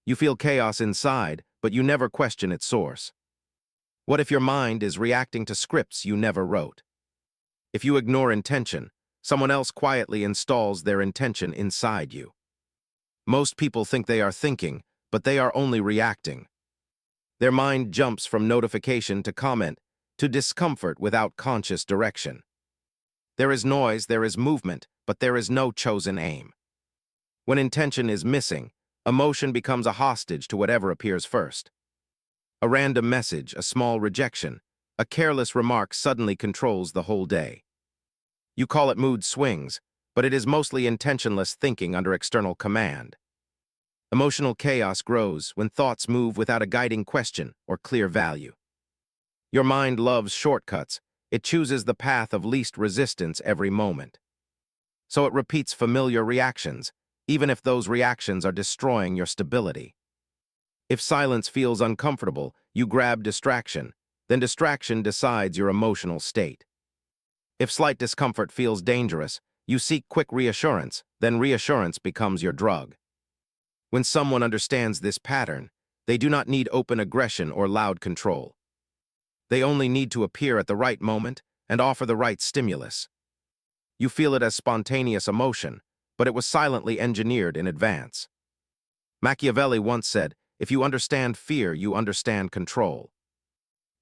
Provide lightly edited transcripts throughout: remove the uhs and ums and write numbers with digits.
You feel chaos inside, but you never question its source. What if your mind is reacting to scripts you never wrote? If you ignore intention, someone else quietly installs their intention inside you. Most people think they are thinking, but they are only reacting. Their mind jumps from notification to comment, to discomfort without conscious direction. There is noise, there is movement, but there is no chosen aim. When intention is missing, emotion becomes a hostage to whatever appears first. A random message, a small rejection, a careless remark suddenly controls the whole day. You call it mood swings, but it is mostly intentionless thinking under external command. Emotional chaos grows when thoughts move without a guiding question or clear value. Your mind loves shortcuts. It chooses the path of least resistance every moment. So it repeats familiar reactions, even if those reactions are destroying your stability. If silence feels uncomfortable, you grab distraction, then distraction decides your emotional state. If slight discomfort feels dangerous, you seek quick reassurance, then reassurance becomes your drug. When someone understands this pattern, they do not need open aggression or loud control. They only need to appear at the right moment and offer the right stimulus. You feel it as spontaneous emotion, but it was silently engineered in advance. Machiavelli once said, "If you understand fear, you understand control."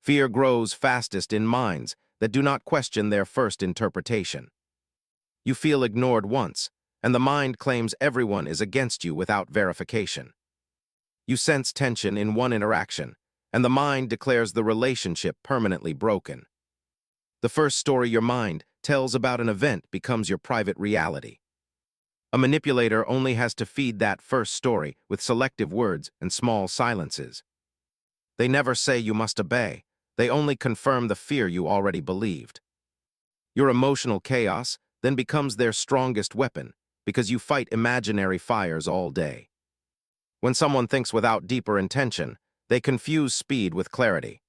Fear grows fastest in minds that do not question their first interpretation. You feel ignored once, and the mind claims everyone is against you without verification. You sense tension in one interaction, and the mind declares the relationship permanently broken. The first story your mind tells about an event becomes your private reality. A manipulator only has to feed that first story with selective words and small silences. They never say you must obey. They only confirm the fear you already believed. Your emotional chaos then becomes their strongest weapon because you fight imaginary fires all day. When someone thinks without deeper intention, they confuse speed with clarity.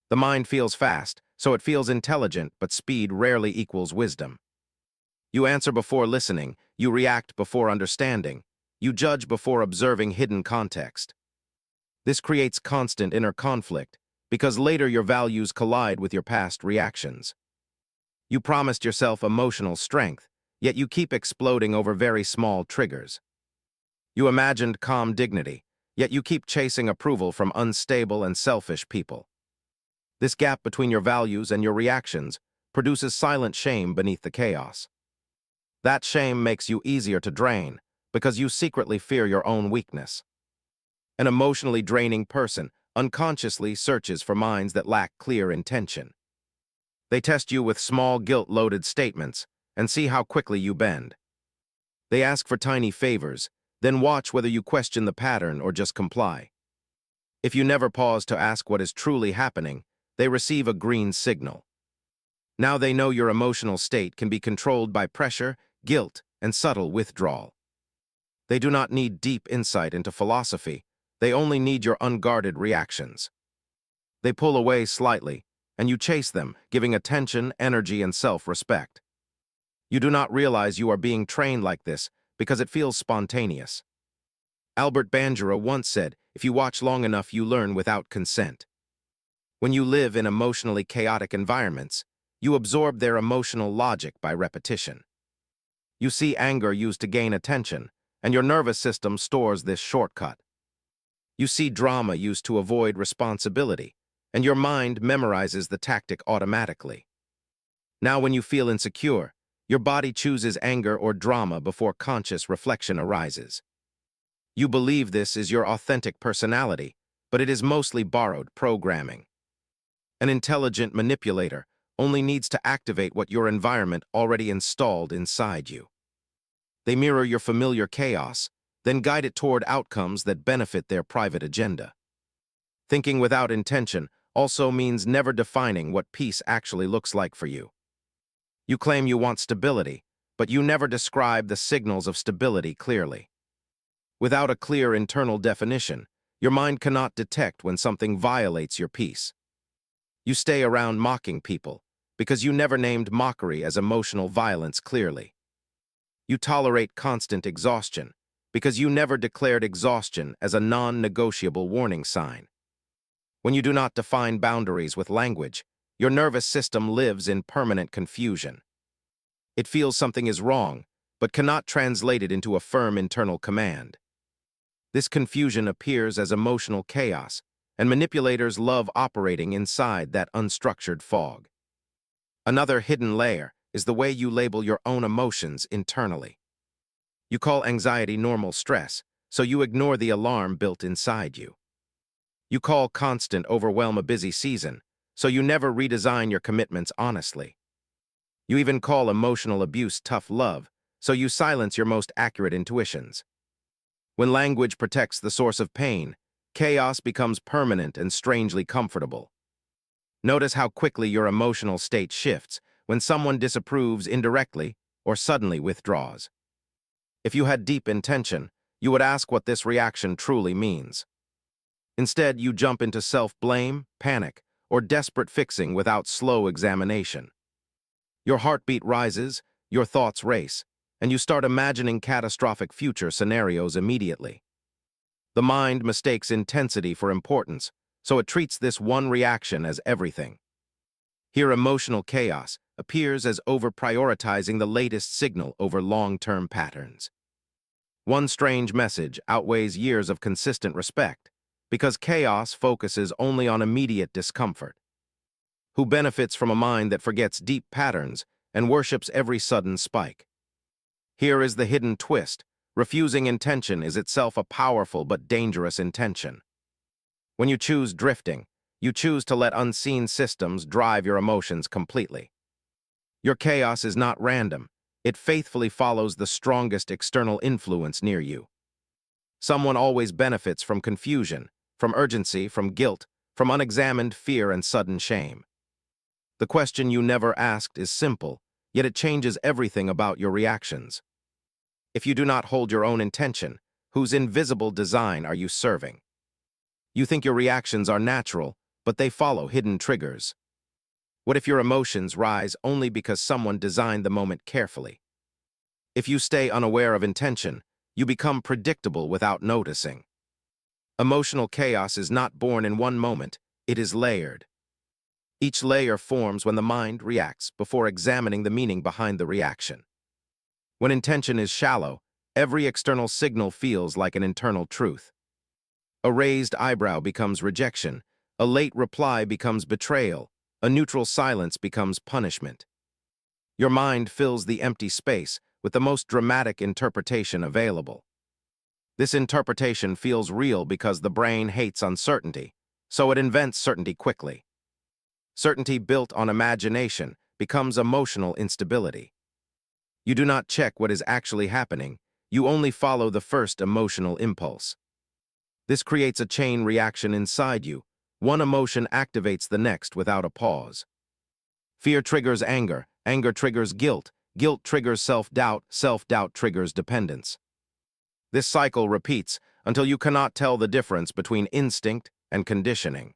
The mind feels fast, so it feels intelligent, but speed rarely equals wisdom. You answer before listening, you react before understanding, you judge before observing hidden context. This creates constant inner conflict, because later your values collide with your past reactions. You promised yourself emotional strength, yet you keep exploding over very small triggers. You imagined calm dignity, yet you keep chasing approval from unstable and selfish people. This gap between your values and your reactions produces silent shame beneath the chaos. That shame makes you easier to drain because you secretly fear your own weakness. An emotionally draining person unconsciously searches for minds that lack clear intention. They test you with small guilt-loaded statements and see how quickly you bend. They ask for tiny favors, then watch whether you question the pattern or just comply. If you never pause to ask what is truly happening, they receive a green signal. Now they know your emotional state can be controlled by pressure, guilt, and subtle withdrawal. They do not need deep insight into philosophy. They only need your unguarded reactions. They pull away slightly, and you chase them, giving attention, energy, and self-respect. You do not realize you are being trained like this because it feels spontaneous. Albert Bandura once said, "If you watch long enough, you learn without consent." When you live in emotionally chaotic environments, you absorb their emotional logic by repetition. You see anger used to gain attention, and your nervous system stores this shortcut. You see drama used to avoid responsibility, and your mind memorizes the tactic automatically. Now when you feel insecure, your body chooses anger or drama before conscious reflection arises. You believe this is your authentic personality, but it is mostly borrowed programming. An intelligent manipulator only needs to activate what your environment already installed inside you. They mirror your familiar chaos, then guide it toward outcomes that benefit their private agenda. Thinking without intention also means never defining what peace actually looks like for you. You claim you want stability, but you never describe the signals of stability clearly. Without a clear internal definition, your mind cannot detect when something violates your peace. You stay around mocking people because you never named mockery as emotional violence clearly. You tolerate constant exhaustion because you never declared exhaustion as a non-negotiable warning sign. When you do not define boundaries with language, your nervous system lives in permanent confusion. It feels something is wrong, but cannot translate it into a firm internal command. This confusion appears as emotional chaos, and manipulators love operating inside that unstructured fog. Another hidden layer is the way you label your own emotions internally. You call anxiety normal stress, so you ignore the alarm built inside you. You call constant overwhelm a busy season, so you never redesign your commitments honestly. You even call emotional abuse tough love, so you silence your most accurate intuitions. When language protects the source of pain, chaos becomes permanent and strangely comfortable. Notice how quickly your emotional state shifts when someone disapproves indirectly or suddenly withdraws. If you had deep intention, you would ask what this reaction truly means. Instead, you jump into self-blame, panic, or desperate fixing without slow examination. Your heartbeat rises, your thoughts race, and you start imagining catastrophic future scenarios immediately. The mind mistakes intensity for importance, so it treats this one reaction as everything. Here, emotional chaos appears as over-prioritizing the latest signal over long-term patterns. One strange message outweighs years of consistent respect, because chaos focuses only on immediate discomfort. Who benefits from a mind that forgets deep patterns and worships every sudden spike? Here is the hidden twist. Refusing intention is itself a powerful but dangerous intention. When you choose drifting, you choose to let unseen systems drive your emotions completely. Your chaos is not random. It faithfully follows the strongest external influence near you. Someone always benefits from confusion, from urgency, from guilt, from unexamined fear and sudden shame. The question you never asked is simple, yet it changes everything about your reactions. If you do not hold your own intention, whose invisible design are you serving? You think your reactions are natural, but they follow hidden triggers. What if your emotions rise only because someone designed the moment carefully? If you stay unaware of intention, you become predictable without noticing. Emotional chaos is not born in one moment, it is layered. Each layer forms when the mind reacts before examining the meaning behind the reaction. When intention is shallow, every external signal feels like an internal truth. A raised eyebrow becomes rejection, a late reply becomes betrayal, a neutral silence becomes punishment. Your mind fills the empty space with the most dramatic interpretation available. This interpretation feels real because the brain hates uncertainty, so it invents certainty quickly. Certainty built on imagination becomes emotional instability. You do not check what is actually happening, you only follow the first emotional impulse. This creates a chain reaction inside you. One emotion activates the next without a pause. Fear triggers anger, anger triggers guilt, guilt triggers self-doubt, self-doubt triggers dependence. This cycle repeats until you cannot tell the difference between instinct and conditioning.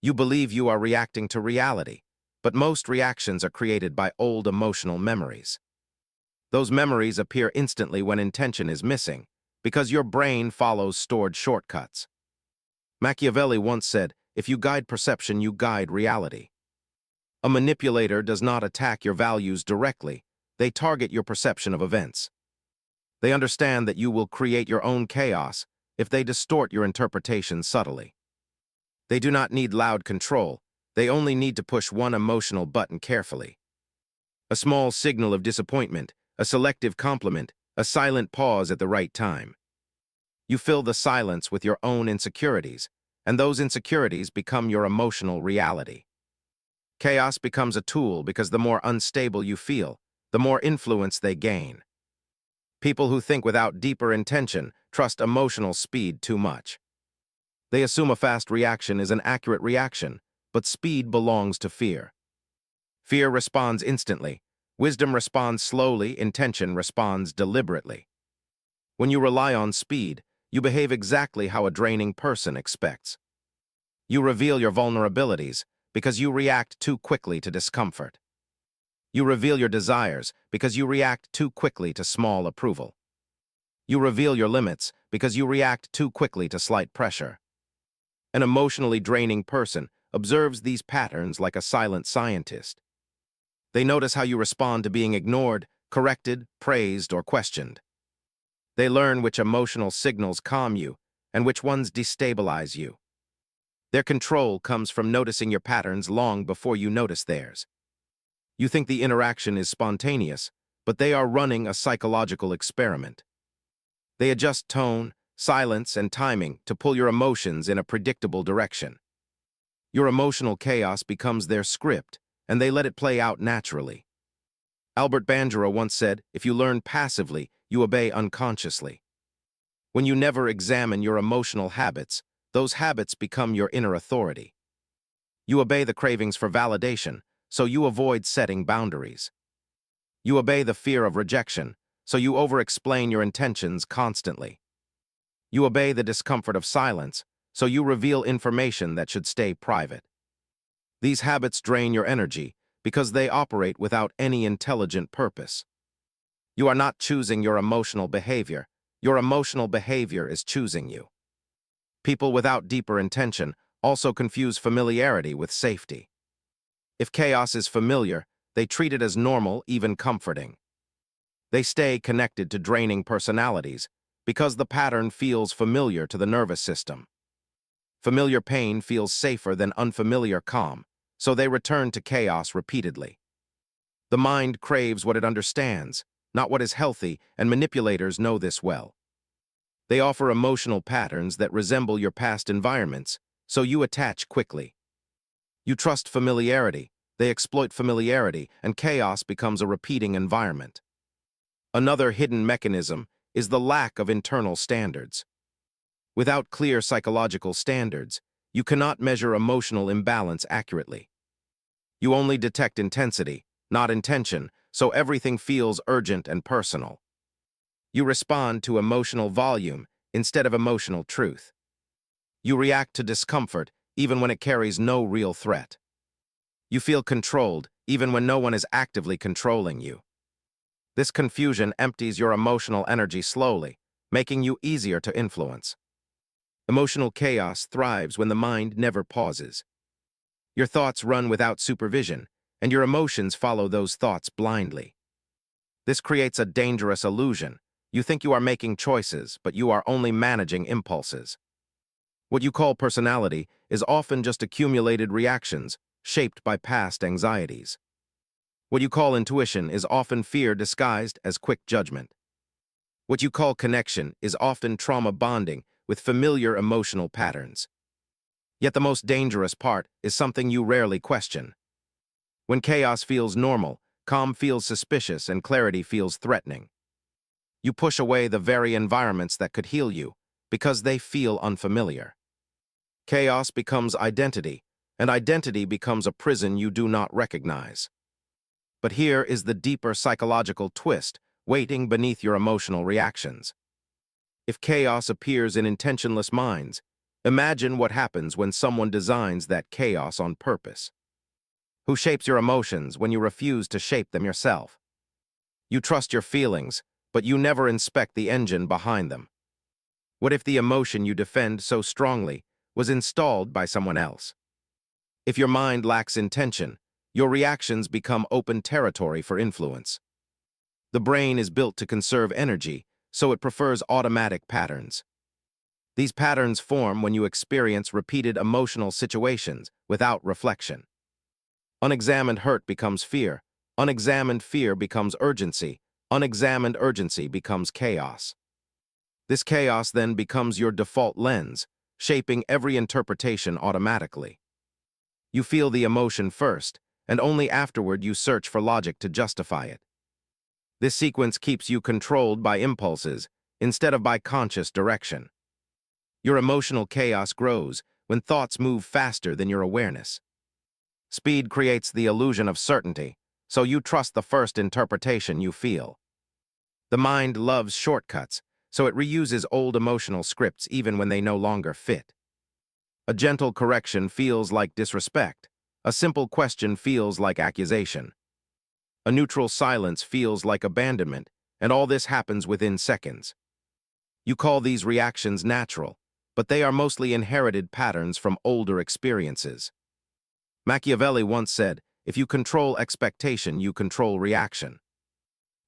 You believe you are reacting to reality, but most reactions are created by old emotional memories. Those memories appear instantly when intention is missing, because your brain follows stored shortcuts. Machiavelli once said, "If you guide perception, you guide reality." A manipulator does not attack your values directly, they target your perception of events. They understand that you will create your own chaos if they distort your interpretation subtly. They do not need loud control, they only need to push one emotional button carefully. A small signal of disappointment, a selective compliment, a silent pause at the right time. You fill the silence with your own insecurities, and those insecurities become your emotional reality. Chaos becomes a tool because the more unstable you feel, the more influence they gain. People who think without deeper intention trust emotional speed too much. They assume a fast reaction is an accurate reaction, but speed belongs to fear. Fear responds instantly. Wisdom responds slowly, intention responds deliberately. When you rely on speed, you behave exactly how a draining person expects. You reveal your vulnerabilities because you react too quickly to discomfort. You reveal your desires because you react too quickly to small approval. You reveal your limits because you react too quickly to slight pressure. An emotionally draining person observes these patterns like a silent scientist. They notice how you respond to being ignored, corrected, praised, or questioned. They learn which emotional signals calm you and which ones destabilize you. Their control comes from noticing your patterns long before you notice theirs. You think the interaction is spontaneous, but they are running a psychological experiment. They adjust tone, silence, and timing to pull your emotions in a predictable direction. Your emotional chaos becomes their script, and they let it play out naturally. Albert Bandura once said, "If you learn passively, you obey unconsciously." When you never examine your emotional habits, those habits become your inner authority. You obey the cravings for validation, so you avoid setting boundaries. You obey the fear of rejection, so you over-explain your intentions constantly. You obey the discomfort of silence, so you reveal information that should stay private. These habits drain your energy because they operate without any intelligent purpose. You are not choosing your emotional behavior. Your emotional behavior is choosing you. People without deeper intention also confuse familiarity with safety. If chaos is familiar, they treat it as normal, even comforting. They stay connected to draining personalities because the pattern feels familiar to the nervous system. Familiar pain feels safer than unfamiliar calm, so they return to chaos repeatedly. The mind craves what it understands, not what is healthy, and manipulators know this well. They offer emotional patterns that resemble your past environments, so you attach quickly. You trust familiarity, they exploit familiarity, and chaos becomes a repeating environment. Another hidden mechanism is the lack of internal standards. Without clear psychological standards, you cannot measure emotional imbalance accurately. You only detect intensity, not intention, so everything feels urgent and personal. You respond to emotional volume instead of emotional truth. You react to discomfort even when it carries no real threat. You feel controlled even when no one is actively controlling you. This confusion empties your emotional energy slowly, making you easier to influence. Emotional chaos thrives when the mind never pauses. Your thoughts run without supervision, and your emotions follow those thoughts blindly. This creates a dangerous illusion. You think you are making choices, but you are only managing impulses. What you call personality is often just accumulated reactions shaped by past anxieties. What you call intuition is often fear disguised as quick judgment. What you call connection is often trauma bonding with familiar emotional patterns. Yet the most dangerous part is something you rarely question. When chaos feels normal, calm feels suspicious, and clarity feels threatening. You push away the very environments that could heal you because they feel unfamiliar. Chaos becomes identity, and identity becomes a prison you do not recognize. But here is the deeper psychological twist waiting beneath your emotional reactions. If chaos appears in intentionless minds, imagine what happens when someone designs that chaos on purpose. Who shapes your emotions when you refuse to shape them yourself? You trust your feelings, but you never inspect the engine behind them. What if the emotion you defend so strongly was installed by someone else? If your mind lacks intention, your reactions become open territory for influence. The brain is built to conserve energy, so it prefers automatic patterns. These patterns form when you experience repeated emotional situations without reflection. Unexamined hurt becomes fear. Unexamined fear becomes urgency. Unexamined urgency becomes chaos. This chaos then becomes your default lens, shaping every interpretation automatically. You feel the emotion first, and only afterward you search for logic to justify it. This sequence keeps you controlled by impulses instead of by conscious direction. Your emotional chaos grows when thoughts move faster than your awareness. Speed creates the illusion of certainty, so you trust the first interpretation you feel. The mind loves shortcuts, so it reuses old emotional scripts even when they no longer fit. A gentle correction feels like disrespect. A simple question feels like accusation. A neutral silence feels like abandonment, and all this happens within seconds. You call these reactions natural, but they are mostly inherited patterns from older experiences. Machiavelli once said, "If you control expectation, you control reaction."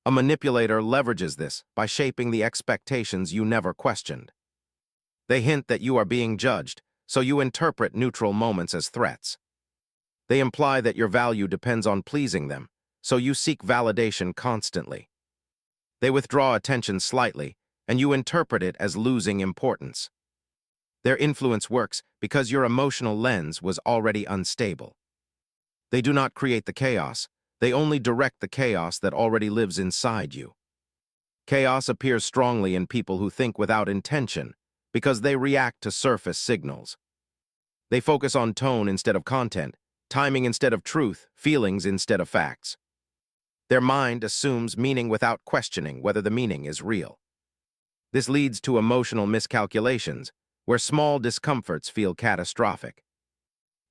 A manipulator leverages this by shaping the expectations you never questioned. They hint that you are being judged, so you interpret neutral moments as threats. They imply that your value depends on pleasing them, so you seek validation constantly. They withdraw attention slightly, and you interpret it as losing importance. Their influence works because your emotional lens was already unstable. They do not create the chaos, they only direct the chaos that already lives inside you. Chaos appears strongly in people who think without intention because they react to surface signals. They focus on tone instead of content, timing instead of truth, feelings instead of facts. Their mind assumes meaning without questioning whether the meaning is real. This leads to emotional miscalculations, where small discomforts feel catastrophic.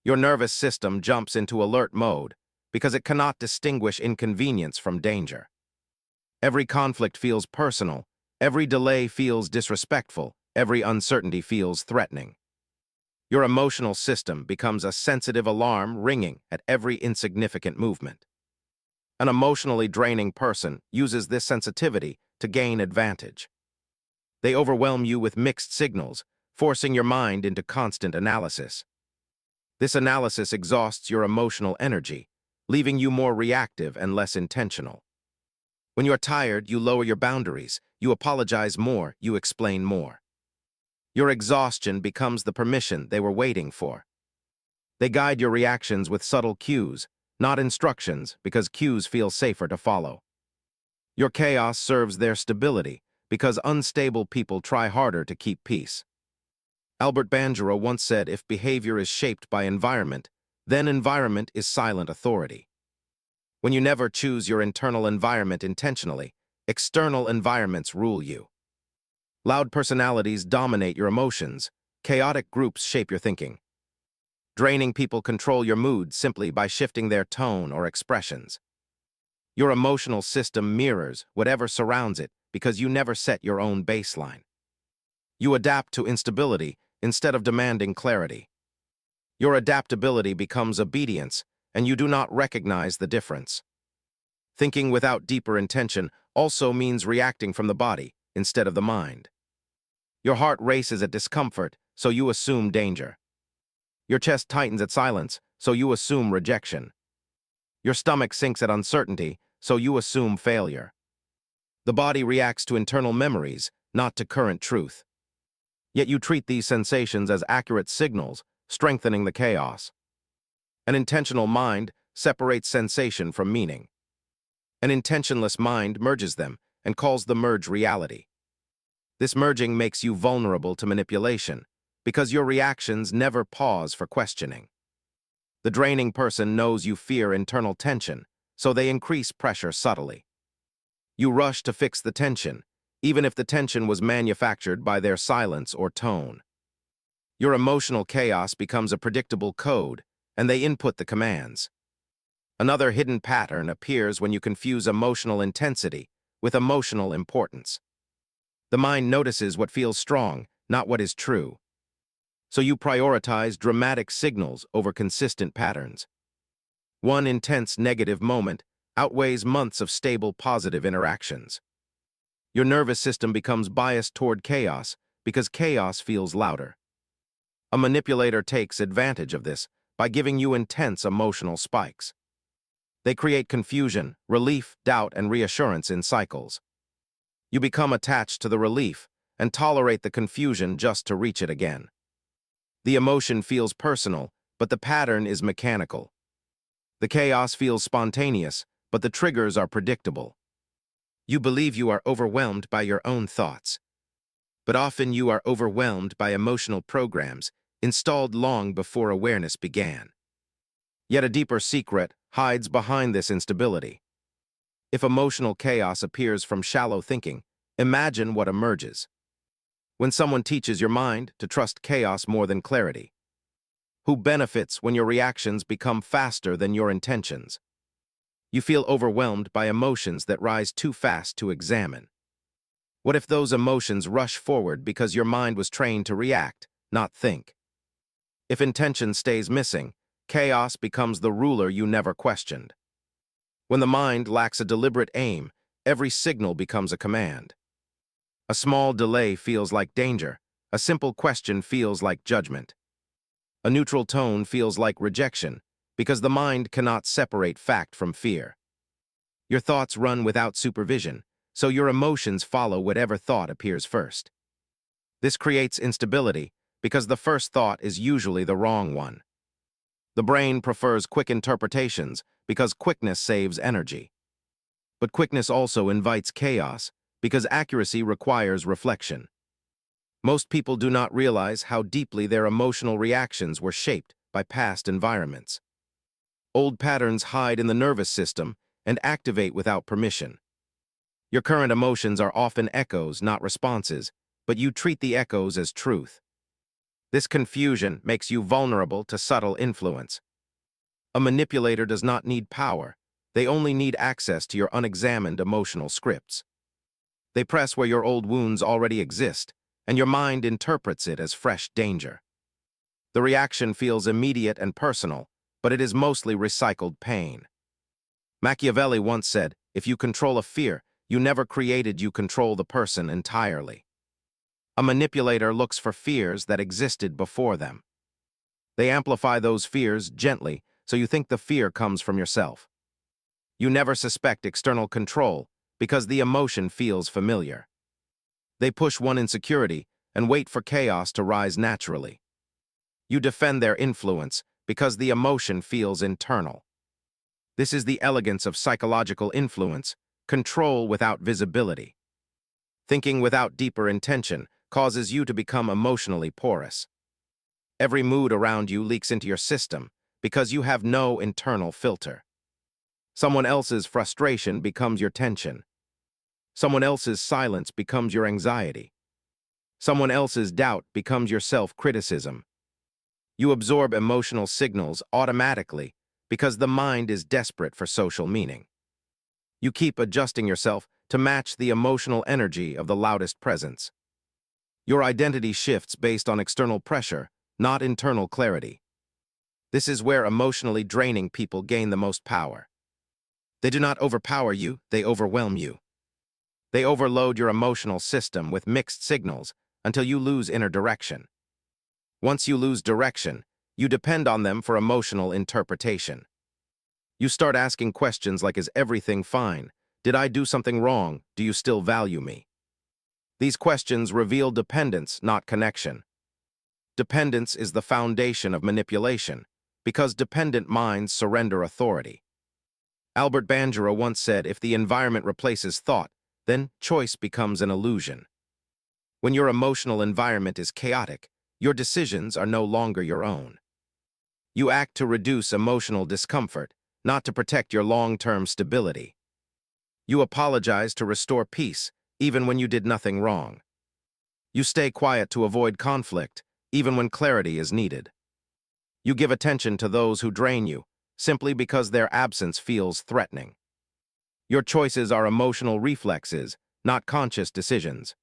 Your nervous system jumps into alert mode because it cannot distinguish inconvenience from danger. Every conflict feels personal, every delay feels disrespectful, every uncertainty feels threatening. Your emotional system becomes a sensitive alarm ringing at every insignificant movement. An emotionally draining person uses this sensitivity to gain advantage. They overwhelm you with mixed signals, forcing your mind into constant analysis. This analysis exhausts your emotional energy, leaving you more reactive and less intentional. When you're tired, you lower your boundaries, you apologize more, you explain more. Your exhaustion becomes the permission they were waiting for. They guide your reactions with subtle cues, not instructions, because cues feel safer to follow. Your chaos serves their stability, because unstable people try harder to keep peace. Albert Bandura once said, "If behavior is shaped by environment, then environment is silent authority." When you never choose your internal environment intentionally, external environments rule you. Loud personalities dominate your emotions, chaotic groups shape your thinking. Draining people control your mood simply by shifting their tone or expressions. Your emotional system mirrors whatever surrounds it because you never set your own baseline. You adapt to instability instead of demanding clarity. Your adaptability becomes obedience, and you do not recognize the difference. Thinking without deeper intention also means reacting from the body instead of the mind. Your heart races at discomfort, so you assume danger. Your chest tightens at silence, so you assume rejection. Your stomach sinks at uncertainty, so you assume failure. The body reacts to internal memories, not to current truth. Yet you treat these sensations as accurate signals, strengthening the chaos. An intentional mind separates sensation from meaning. An intentionless mind merges them and calls the merge reality. This merging makes you vulnerable to manipulation, because your reactions never pause for questioning. The draining person knows you fear internal tension, so they increase pressure subtly. You rush to fix the tension, even if the tension was manufactured by their silence or tone. Your emotional chaos becomes a predictable code, and they input the commands. Another hidden pattern appears when you confuse emotional intensity with emotional importance. The mind notices what feels strong, not what is true. So you prioritize dramatic signals over consistent patterns. One intense negative moment outweighs months of stable positive interactions. Your nervous system becomes biased toward chaos because chaos feels louder. A manipulator takes advantage of this by giving you intense emotional spikes. They create confusion, relief, doubt, and reassurance in cycles. You become attached to the relief and tolerate the confusion just to reach it again. The emotion feels personal, but the pattern is mechanical. The chaos feels spontaneous, but the triggers are predictable. You believe you are overwhelmed by your own thoughts, but often you are overwhelmed by emotional programs installed long before awareness began. Yet a deeper secret hides behind this instability. If emotional chaos appears from shallow thinking, imagine what emerges. When someone teaches your mind to trust chaos more than clarity. Who benefits when your reactions become faster than your intentions? You feel overwhelmed by emotions that rise too fast to examine. What if those emotions rush forward because your mind was trained to react, not think? If intention stays missing, chaos becomes the ruler you never questioned. When the mind lacks a deliberate aim, every signal becomes a command. A small delay feels like danger. A simple question feels like judgment. A neutral tone feels like rejection, because the mind cannot separate fact from fear. Your thoughts run without supervision, so your emotions follow whatever thought appears first. This creates instability, because the first thought is usually the wrong one. The brain prefers quick interpretations because quickness saves energy. But quickness also invites chaos, because accuracy requires reflection. Most people do not realize how deeply their emotional reactions were shaped by past environments. Old patterns hide in the nervous system and activate without permission. Your current emotions are often echoes, not responses, but you treat the echoes as truth. This confusion makes you vulnerable to subtle influence. A manipulator does not need power. They only need access to your unexamined emotional scripts. They press where your old wounds already exist, and your mind interprets it as fresh danger. The reaction feels immediate and personal, but it is mostly recycled pain. Machiavelli once said, "If you control a fear, you never created, you control the person entirely." A manipulator looks for fears that existed before them. They amplify those fears gently, so you think the fear comes from yourself. You never suspect external control because the emotion feels familiar. They push one insecurity and wait for chaos to rise naturally. You defend their influence because the emotion feels internal. This is the elegance of psychological influence, control without visibility. Thinking without deeper intention causes you to become emotionally porous. Every mood around you leaks into your system because you have no internal filter. Someone else's frustration becomes your tension. Someone else's silence becomes your anxiety. Someone else's doubt becomes your self-criticism. You absorb emotional signals automatically because the mind is desperate for social meaning. You keep adjusting yourself to match the emotional energy of the loudest presence. Your identity shifts based on external pressure, not internal clarity. This is where emotionally draining people gain the most power. They do not overpower you, they overwhelm you. They overload your emotional system with mixed signals until you lose inner direction. Once you lose direction, you depend on them for emotional interpretation. You start asking questions like, is everything fine? Did I do something wrong? Do you still value me? These questions reveal dependence, not connection. Dependence is the foundation of manipulation, because dependent minds surrender authority. Albert Bandura once said, if the environment replaces thought, then choice becomes an illusion. When your emotional environment is chaotic, your decisions are no longer your own. You act to reduce emotional discomfort, not to protect your long-term stability. You apologize to restore peace, even when you did nothing wrong. You stay quiet to avoid conflict, even when clarity is needed. You give attention to those who drain you, simply because their absence feels threatening. Your choices are emotional reflexes, not conscious decisions.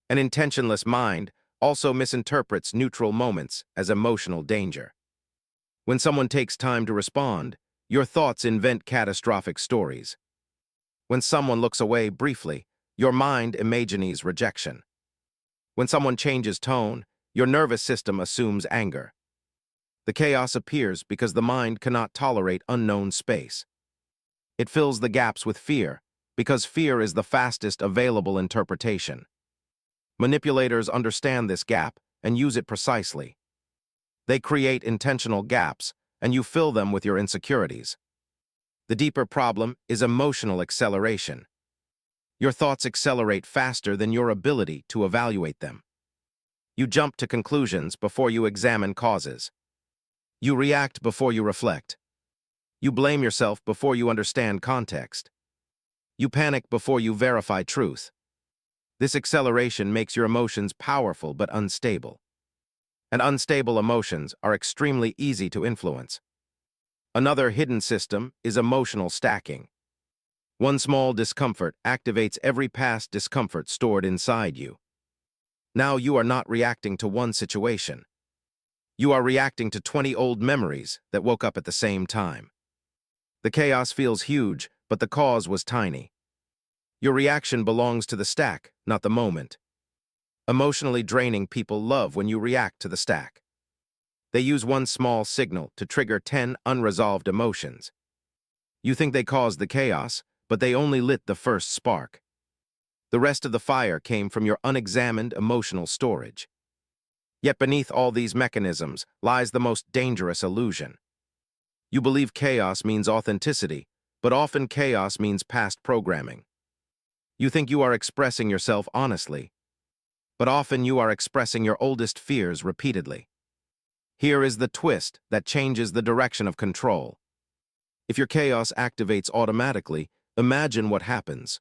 An intentionless mind also misinterprets neutral moments as emotional danger. When someone takes time to respond, your thoughts invent catastrophic stories. When someone looks away briefly, your mind imagines rejection. When someone changes tone, your nervous system assumes anger. The chaos appears because the mind cannot tolerate unknown space. It fills the gaps with fear, because fear is the fastest available interpretation. Manipulators understand this gap and use it precisely. They create intentional gaps, and you fill them with your insecurities. The deeper problem is emotional acceleration. Your thoughts accelerate faster than your ability to evaluate them. You jump to conclusions before you examine causes. You react before you reflect. You blame yourself before you understand context. You panic before you verify truth. This acceleration makes your emotions powerful but unstable. And unstable emotions are extremely easy to influence. Another hidden system is emotional stacking. One small discomfort activates every past discomfort stored inside you. Now you are not reacting to one situation. You are reacting to 20 old memories that woke up at the same time. The chaos feels huge, but the cause was tiny. Your reaction belongs to the stack, not the moment. Emotionally draining people love when you react to the stack. They use one small signal to trigger 10 unresolved emotions. You think they caused the chaos, but they only lit the first spark. The rest of the fire came from your unexamined emotional storage. Yet beneath all these mechanisms lies the most dangerous illusion. You believe chaos means authenticity, but often chaos means past programming. You think you are expressing yourself honestly, but often you are expressing your oldest fears repeatedly. Here is the twist that changes the direction of control. If your chaos activates automatically, imagine what happens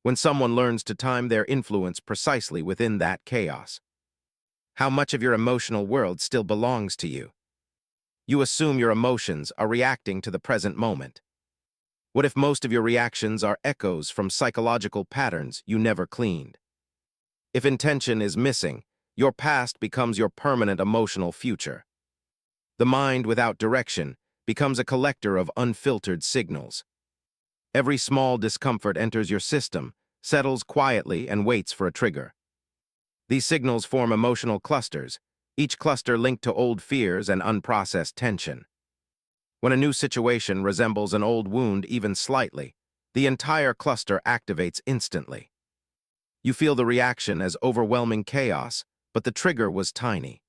when someone learns to time their influence precisely within that chaos. How much of your emotional world still belongs to you? You assume your emotions are reacting to the present moment. What if most of your reactions are echoes from psychological patterns you never cleaned? If intention is missing, your past becomes your permanent emotional future. The mind without direction becomes a collector of unfiltered signals. Every small discomfort enters your system, settles quietly, and waits for a trigger. These signals form emotional clusters, each cluster linked to old fears and unprocessed tension. When a new situation resembles an old wound even slightly, the entire cluster activates instantly. You feel the reaction as overwhelming chaos, but the trigger was tiny.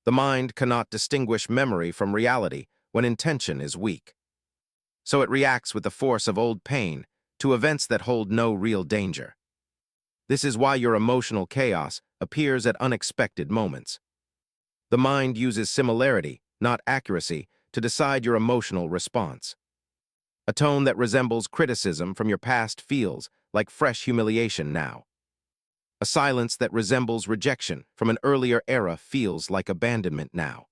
The mind cannot distinguish memory from reality when intention is weak. So it reacts with the force of old pain to events that hold no real danger. This is why your emotional chaos appears at unexpected moments. The mind uses similarity, not accuracy, to decide your emotional response. A tone that resembles criticism from your past feels like fresh humiliation now. A silence that resembles rejection from an earlier era feels like abandonment now.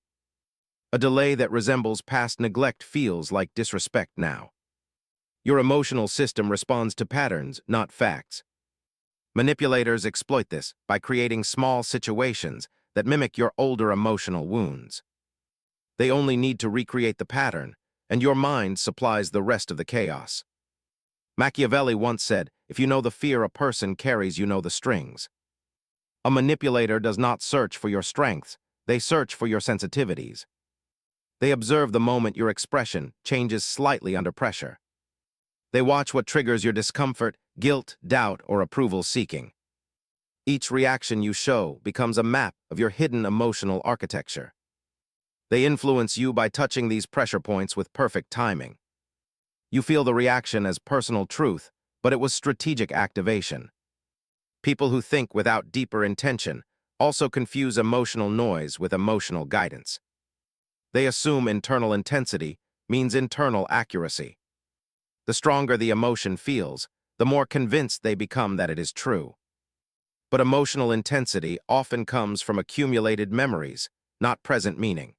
A delay that resembles past neglect feels like disrespect now. Your emotional system responds to patterns, not facts. Manipulators exploit this by creating small situations that mimic your older emotional wounds. They only need to recreate the pattern, and your mind supplies the rest of the chaos. Machiavelli once said, "If you know the fear a person carries, you know the strings." A manipulator does not search for your strengths, they search for your sensitivities. They observe the moment your expression changes slightly under pressure. They watch what triggers your discomfort, guilt, doubt, or approval-seeking. Each reaction you show becomes a map of your hidden emotional architecture. They influence you by touching these pressure points with perfect timing. You feel the reaction as personal truth, but it was strategic activation. People who think without deeper intention also confuse emotional noise with emotional guidance. They assume internal intensity means internal accuracy. The stronger the emotion feels, the more convinced they become that it is true. But emotional intensity often comes from accumulated memories, not present meaning.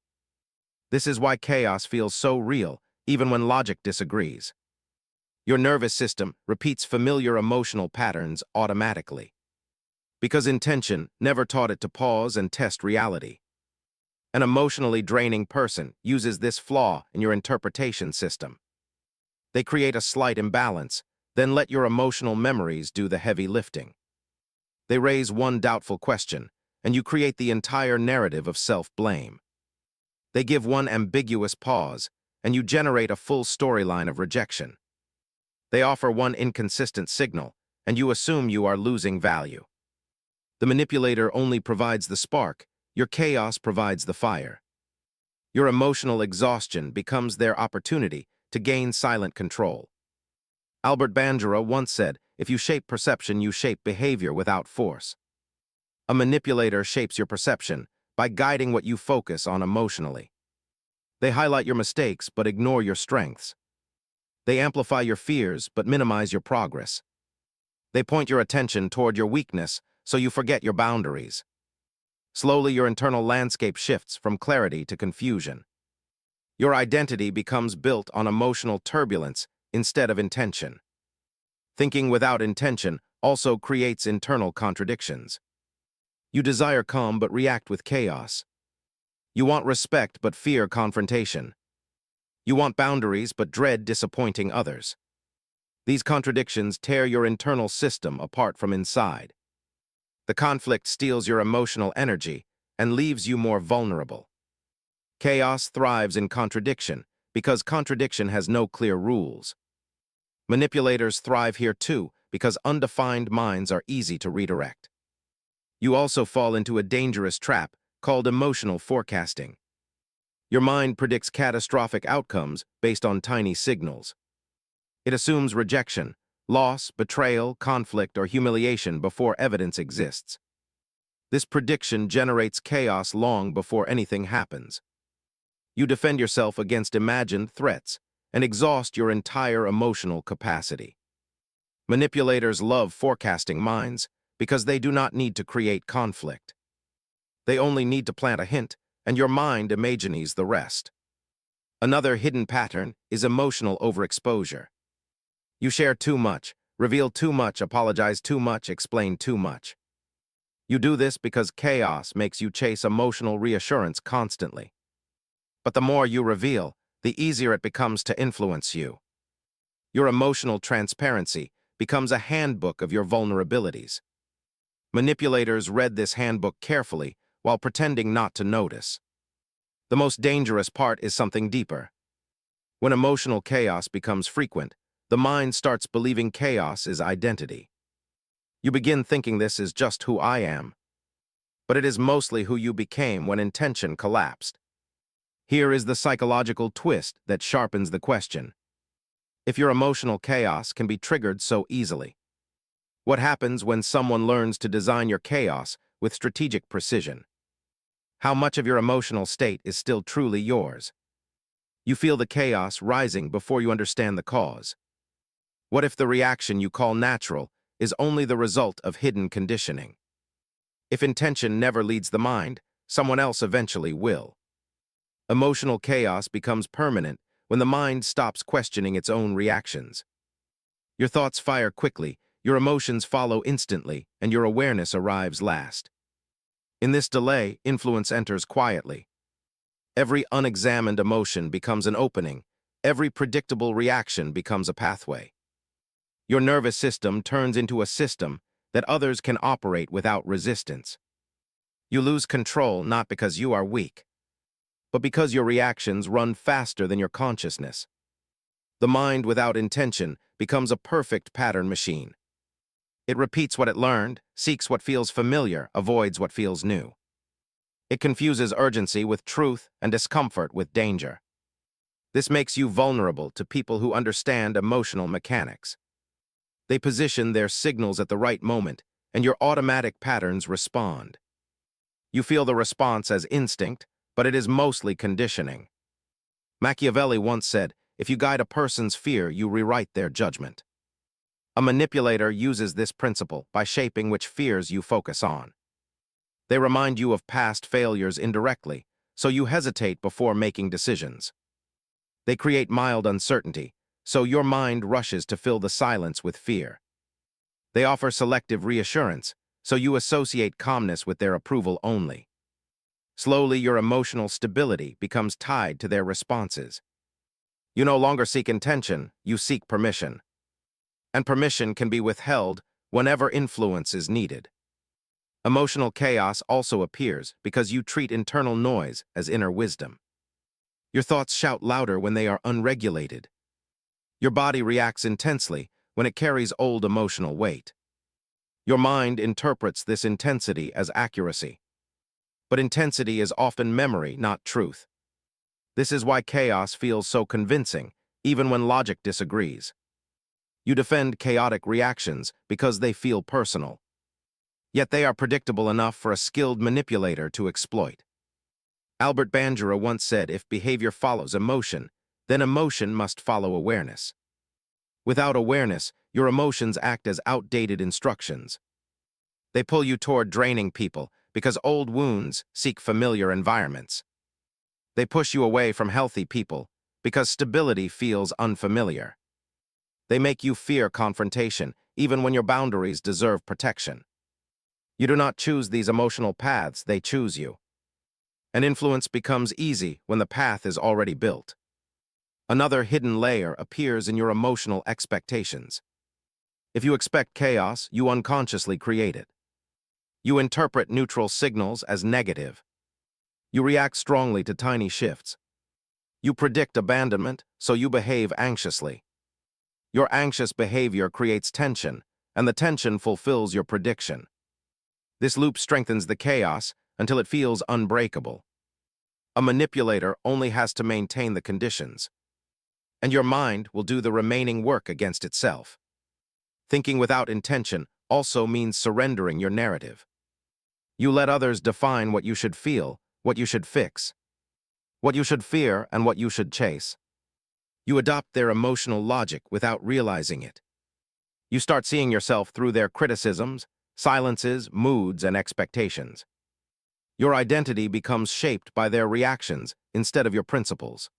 This is why chaos feels so real, even when logic disagrees. Your nervous system repeats familiar emotional patterns automatically, because intention never taught it to pause and test reality. An emotionally draining person uses this flaw in your interpretation system. They create a slight imbalance, then let your emotional memories do the heavy lifting. They raise one doubtful question, and you create the entire narrative of self-blame. They give one ambiguous pause, and you generate a full storyline of rejection. They offer one inconsistent signal, and you assume you are losing value. The manipulator only provides the spark, your chaos provides the fire. Your emotional exhaustion becomes their opportunity to gain silent control. Albert Bandura once said, "If you shape perception, you shape behavior without force." A manipulator shapes your perception by guiding what you focus on emotionally. They highlight your mistakes but ignore your strengths. They amplify your fears but minimize your progress. They point your attention toward your weakness so you forget your boundaries. Slowly, your internal landscape shifts from clarity to confusion. Your identity becomes built on emotional turbulence instead of intention. Thinking without intention also creates internal contradictions. You desire calm but react with chaos. You want respect but fear confrontation. You want boundaries but dread disappointing others. These contradictions tear your internal system apart from inside. The conflict steals your emotional energy and leaves you more vulnerable. Chaos thrives in contradiction because contradiction has no clear rules. Manipulators thrive here too because undefined minds are easy to redirect. You also fall into a dangerous trap called emotional forecasting. Your mind predicts catastrophic outcomes based on tiny signals. It assumes rejection, loss, betrayal, conflict, or humiliation before evidence exists. This prediction generates chaos long before anything happens. You defend yourself against imagined threats and exhaust your entire emotional capacity. Manipulators love forecasting minds because they do not need to create conflict. They only need to plant a hint, and your mind imagines the rest. Another hidden pattern is emotional overexposure. You share too much, reveal too much, apologize too much, explain too much. You do this because chaos makes you chase emotional reassurance constantly. But the more you reveal, the easier it becomes to influence you. Your emotional transparency becomes a handbook of your vulnerabilities. Manipulators read this handbook carefully while pretending not to notice. The most dangerous part is something deeper. When emotional chaos becomes frequent, the mind starts believing chaos is identity. You begin thinking this is just who I am. But it is mostly who you became when intention collapsed. Here is the psychological twist that sharpens the question. If your emotional chaos can be triggered so easily, what happens when someone learns to design your chaos with strategic precision? How much of your emotional state is still truly yours? You feel the chaos rising before you understand the cause. What if the reaction you call natural is only the result of hidden conditioning? If intention never leads the mind, someone else eventually will. Emotional chaos becomes permanent when the mind stops questioning its own reactions. Your thoughts fire quickly, your emotions follow instantly, and your awareness arrives last. In this delay, influence enters quietly. Every unexamined emotion becomes an opening. Every predictable reaction becomes a pathway. Your nervous system turns into a system that others can operate without resistance. You lose control not because you are weak, but because your reactions run faster than your consciousness. The mind without intention becomes a perfect pattern machine. It repeats what it learned, seeks what feels familiar, avoids what feels new. It confuses urgency with truth and discomfort with danger. This makes you vulnerable to people who understand emotional mechanics. They position their signals at the right moment, and your automatic patterns respond. You feel the response as instinct, but it is mostly conditioning. Machiavelli once said, "If you guide a person's fear, you rewrite their judgment." A manipulator uses this principle by shaping which fears you focus on. They remind you of past failures indirectly, so you hesitate before making decisions. They create mild uncertainty, so your mind rushes to fill the silence with fear. They offer selective reassurance, so you associate calmness with their approval only. Slowly, your emotional stability becomes tied to their responses. You no longer seek intention, you seek permission. And permission can be withheld whenever influence is needed. Emotional chaos also appears because you treat internal noise as inner wisdom. Your thoughts shout louder when they are unregulated. Your body reacts intensely when it carries old emotional weight. Your mind interprets this intensity as accuracy. But intensity is often memory, not truth. This is why chaos feels so convincing, even when logic disagrees. You defend chaotic reactions because they feel personal. Yet they are predictable enough for a skilled manipulator to exploit. Albert Bandura once said, "If behavior follows emotion, then emotion must follow awareness." Without awareness, your emotions act as outdated instructions. They pull you toward draining people because old wounds seek familiar environments. They push you away from healthy people because stability feels unfamiliar. They make you fear confrontation, even when your boundaries deserve protection. You do not choose these emotional paths, they choose you. And influence becomes easy when the path is already built. Another hidden layer appears in your emotional expectations. If you expect chaos, you unconsciously create it. You interpret neutral signals as negative. You react strongly to tiny shifts. You predict abandonment, so you behave anxiously. Your anxious behavior creates tension, and the tension fulfills your prediction. This loop strengthens the chaos until it feels unbreakable. A manipulator only has to maintain the conditions, and your mind will do the remaining work against itself. Thinking without intention also means surrendering your narrative. You let others define what you should feel, what you should fix, what you should fear, and what you should chase. You adopt their emotional logic without realizing it. You start seeing yourself through their criticisms, silences, moods, and expectations. Your identity becomes shaped by their reactions instead of your principles.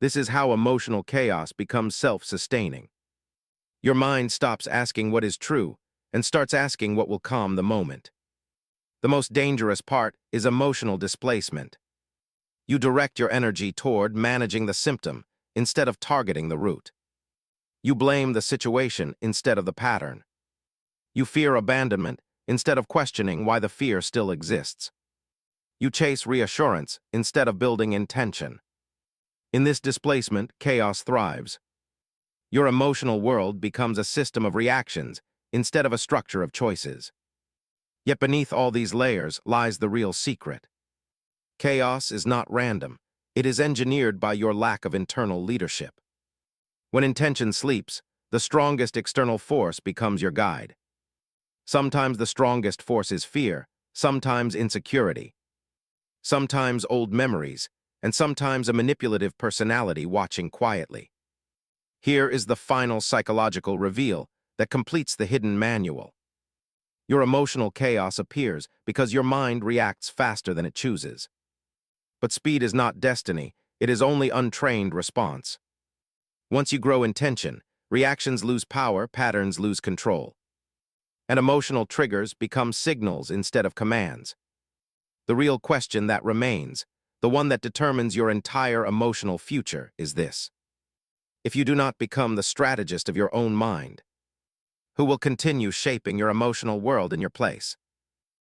This is how emotional chaos becomes self-sustaining. Your mind stops asking what is true and starts asking what will calm the moment. The most dangerous part is emotional displacement. You direct your energy toward managing the symptom instead of targeting the root. You blame the situation instead of the pattern. You fear abandonment instead of questioning why the fear still exists. You chase reassurance instead of building intention. In this displacement, chaos thrives. Your emotional world becomes a system of reactions instead of a structure of choices. Yet beneath all these layers lies the real secret. Chaos is not random. It is engineered by your lack of internal leadership. When intention sleeps, the strongest external force becomes your guide. Sometimes the strongest force is fear, sometimes insecurity, sometimes old memories, and sometimes a manipulative personality watching quietly. Here is the final psychological reveal that completes the hidden manual. Your emotional chaos appears because your mind reacts faster than it chooses. But speed is not destiny, it is only untrained response. Once you grow in tension, reactions lose power, patterns lose control. And emotional triggers become signals instead of commands. The real question that remains, the one that determines your entire emotional future, is this. If you do not become the strategist of your own mind, who will continue shaping your emotional world in your place?